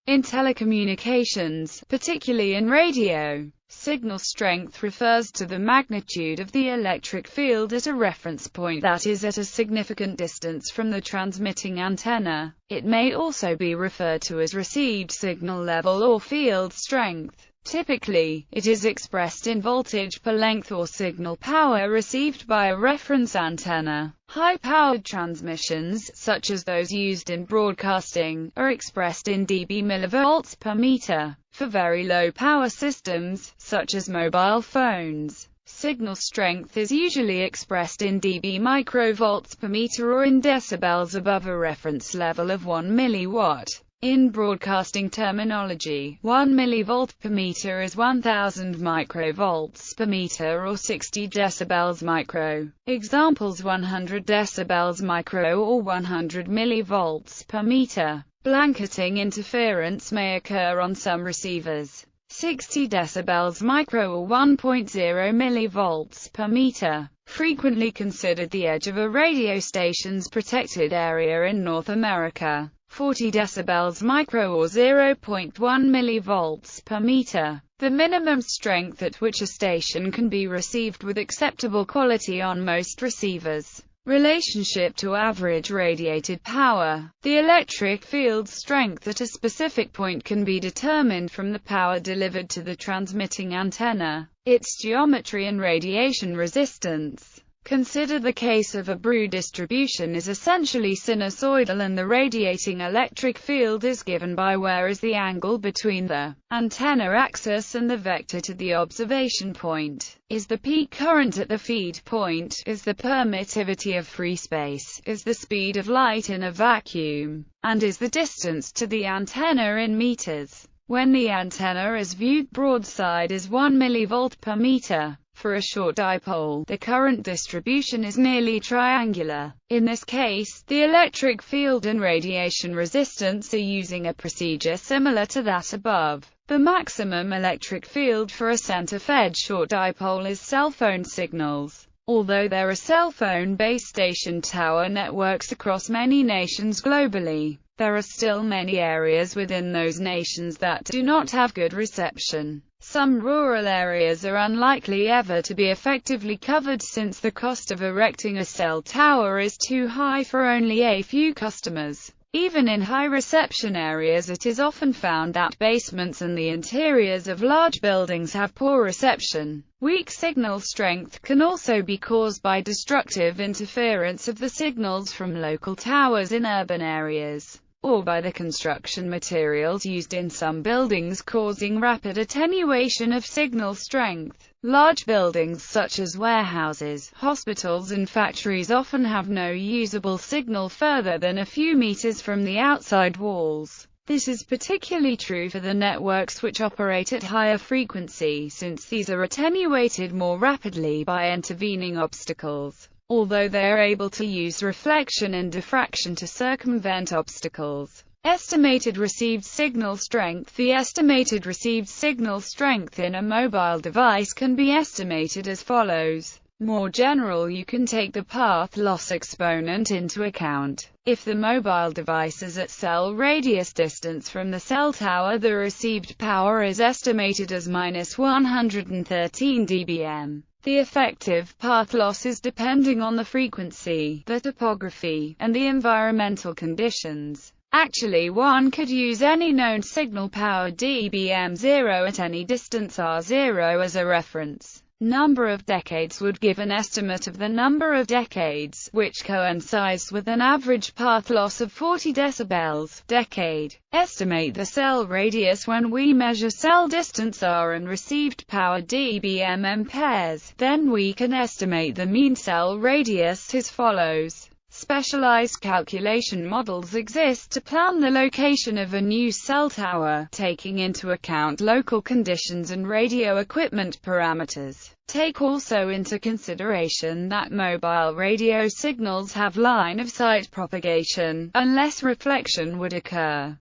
In telecommunications, particularly in radio, signal strength refers to the magnitude of the electric field at a reference point that is at a significant distance from the transmitting antenna. It may also be referred to as received signal level or field strength. Typically, it is expressed in voltage per length or signal power received by a reference antenna. High-powered transmissions, such as those used in broadcasting, are expressed in dB millivolts per meter. For very low-power systems, such as mobile phones, signal strength is usually expressed in dB microvolts per meter or in decibels above a reference level of 1 milliwatt. In broadcasting terminology, 1 millivolt per meter is 1000 microvolts per meter or 60 decibels micro. Examples: 100 decibels micro or 100 millivolts per meter. Blanketing interference may occur on some receivers. 60 decibels micro or 1.0 millivolts per meter, frequently considered the edge of a radio station's protected area in North America. 40 decibels micro or 0.1 millivolts per meter, the minimum strength at which a station can be received with acceptable quality on most receivers. Relationship to average radiated power. The electric field strength at a specific point can be determined from the power delivered to the transmitting antenna, its geometry and radiation resistance. Consider the case of a Brue distribution is essentially sinusoidal and the radiating electric field is given by where is the angle between the antenna axis and the vector to the observation point. Is the peak current at the feed point? Is the permittivity of free space? Is the speed of light in a vacuum? And is the distance to the antenna in meters? When the antenna is viewed broadside is 1 millivolt per meter. For a short dipole, the current distribution is nearly triangular. In this case, the electric field and radiation resistance are using a procedure similar to that above. The maximum electric field for a center-fed short dipole is cell phone signals. Although there are cell phone base station tower networks across many nations globally, there are still many areas within those nations that do not have good reception. Some rural areas are unlikely ever to be effectively covered since the cost of erecting a cell tower is too high for only a few customers. Even in high-reception areas it is often found that basements and the interiors of large buildings have poor reception. Weak signal strength can also be caused by destructive interference of the signals from local towers in urban areas, or by the construction materials used in some buildings causing rapid attenuation of signal strength. Large buildings such as warehouses, hospitals and factories often have no usable signal further than a few meters from the outside walls. This is particularly true for the networks which operate at higher frequency, since these are attenuated more rapidly by intervening obstacles. Although they are able to use reflection and diffraction to circumvent obstacles. Estimated received signal strength. The estimated received signal strength in a mobile device can be estimated as follows. More general, you can take the path loss exponent into account. If the mobile device is at cell radius distance from the cell tower, the received power is estimated as -113 dBm. The effective path loss is depending on the frequency, the topography, and the environmental conditions. Actually, one could use any known signal power dBm0 at any distance r0 as a reference. Number of decades would give an estimate of the number of decades, which coincides with an average path loss of 40 decibels decade. Estimate the cell radius when we measure cell distance r and received power dBm pairs. Then we can estimate the mean cell radius as follows. Specialized calculation models exist to plan the location of a new cell tower, taking into account local conditions and radio equipment parameters. Take also into consideration that mobile radio signals have line-of-sight propagation, unless reflection would occur.